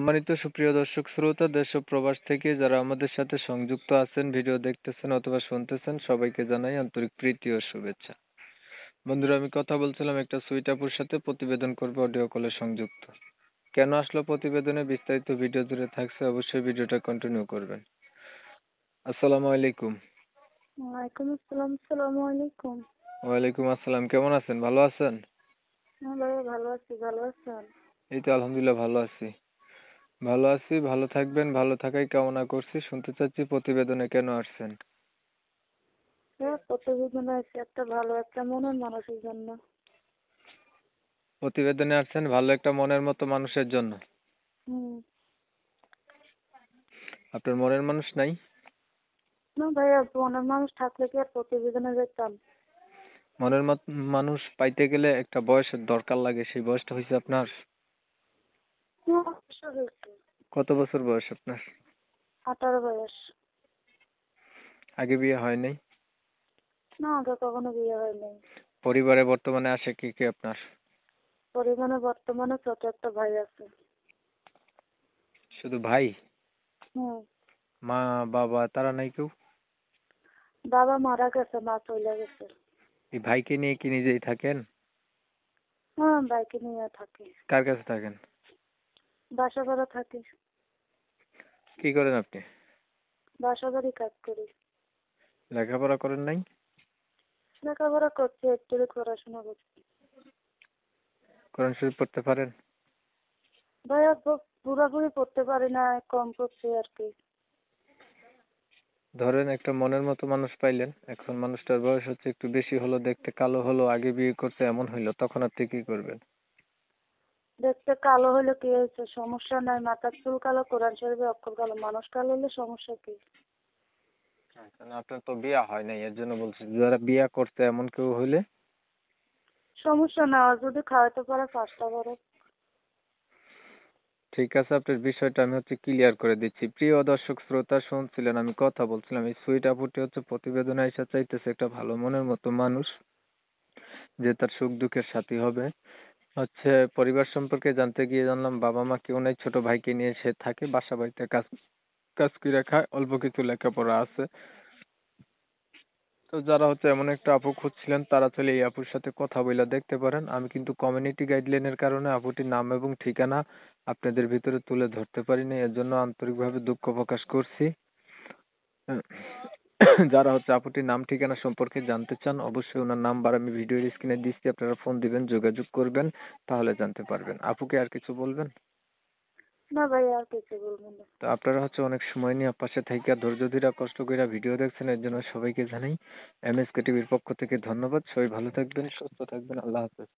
সম্মানিত সুপ্রিয় দর্শক শ্রোতা, দেশ ও প্রবাস থেকে যারা আমাদের সাথে সংযুক্ত আছেন, ভিডিও দেখতেছেন অথবা শুনতেছেন, সবাইকে জানাই আন্তরিক প্রীতি ও শুভেচ্ছা। বন্ধুরা, আমি কথা বলছিলাম একটা সুইট আপুর সাথে, প্রতিবেদন করবে অডিও কলে সংযুক্ত। কেন আসলো প্রতিবেদনে, বিস্তারিত ভিডিও জুড়ে থাকছে, অবশ্যই ভিডিওটা কন্টিনিউ করবেন। আসসালামু আলাইকুম। ওয়ালাইকুম আসসালাম। আসসালামু আলাইকুম। ওয়ালাইকুম আসসালাম, কেমন আছেন? ভালো আছেন? হ্যাঁ ভাইয়া, ভালো আছি। ভালো আছেন? এই তো আলহামদুলিল্লাহ ভালো আছি। ভালো আছি, ভালো থাকবেন, ভালো থাকাই কামনা করছি। শুনতে চাচ্ছি প্রতিবেদনে কেন আসছেন? হ্যাঁ, প্রতিবেদনে আছে একটা ভালো একটা মনের মানুষের জন্য। প্রতিবেদনে আসছেন ভালো একটা মনের মতো মানুষের জন্য। হুম। আপনার মনের মানুষ নাই? না ভাইয়া, মনের মানুষ থাকলে কি আর প্রতিবেদনে যেতাম? মনের মানুষ পাইতে গেলে একটা বয়সের দরকার লাগে, সেই বয়সটা হয়েছে আপনার? হ্যাঁ, অবশ্য হয়েছে। কত বছর বয়স আপনার? 18 বয়স। আগে বিয়ে হয় নাই? না, আগে কখনো বিয়ে হয়নি। পরিবারে বর্তমানে আসে কে কে আপনার? বর্তমানে ছোট একটা ভাই আছে। শুধু ভাই? হুম। মা বাবা তারা নাই কেউ? বাবা মারা গেছে, মা চলে গেছে। এই ভাইকে নিয়ে কি নিজেই থাকেন? হ্যাঁ, বাইকে নিয়ে থাকি। কার কাছে থাকেন? বাসা ভাড়া থাকি। কি করেন আপনি? বাসা বাড়ি কাজ করি। লেখাপড়া করেন নাই? লেখাপড়া করছি, একটু পড়াশোনা করছি। কোরআন শরীফ পড়তে পারেন? ভাইয়া পুরোপুরি পড়তে পারি না, কম করছি আর কি। ধরেন একটা মনের মতো মানুষ পাইলেন, এখন মানুষটার বয়স হচ্ছে একটু বেশি হলো, দেখতে কালো হলো, আগে বিয়ে করছে এমন হইলো, তখন আপনি কি করবেন? দেখতে কালো হলে কি হয়েছে? সমস্যা নাই, মাথার চুল কালো, কোরআন শরীফের অক্ষর কালো, মানুষ কালো হলে সমস্যা কি? আচ্ছা, না আপনার তো বিয়ে হয় নাই, এর জন্য বলছি যারা বিয়ে করছে এমন কেউ হইলে। সমস্যা না, আর যদি খাওয়াতে পারে চেষ্টা করো। ঠিক আছে, আপনার বিষয়টা আমি ক্লিয়ার করে দিচ্ছি। প্রিয় দর্শক শ্রোতা, শুনছিলেন আমি কথা বলছিলাম, এই সুইট আপুটি প্রতিবেদনে এসে চাইতেছে একটা ভালো মনের মতো মানুষ, যে তার সুখ দুঃখের সাথী হবে। পরিবার সম্পর্কে জানতে গিয়ে জানলাম বাবা মা কেউ নাই, ছোট ভাইকে নিয়ে সে থাকে, বাসা বাড়িতে কাজ কাজ করে খায়, অল্প কিছু লেখাপড়া আছে। তো যারা এমন একটা আপু খুঁজছিলেন, তারা চাইলে এই আপুর সাথে কথা বলে দেখতে পারেন। আমি কিন্তু কমিউনিটি গাইডলাইনের কারণে আপুটির নাম এবং ঠিকানা আপনাদের ভিতরে তুলে ধরতে পারিনি, এর জন্য আন্তরিকভাবে দুঃখ প্রকাশ করছি। যারা আপুটির নাম ঠিকানা সম্পর্কে জানতে চান, অবশ্যই ওনার নাম্বার আমি ভিডিওর স্ক্রিনে দিচ্ছি, আপনারা ফোন দিবেন, যোগাযোগ করবেন, তাহলে জানতে পারবেন। আপুকে আর কিছু বলবেন? না ভাই, আর কিছু বলবো না। তো আপনারা অনেক সময় নিয়ে পাশে থাইকা ধৈর্য ধরে কষ্ট করে ভিডিও দেখছেন, এর জন্য সবাইকে জানাই এমএসকে টিভির পক্ষ থেকে ধন্যবাদ। সবাই ভালো থাকবেন, সুস্থ থাকবেন, আল্লাহ হাফেজ।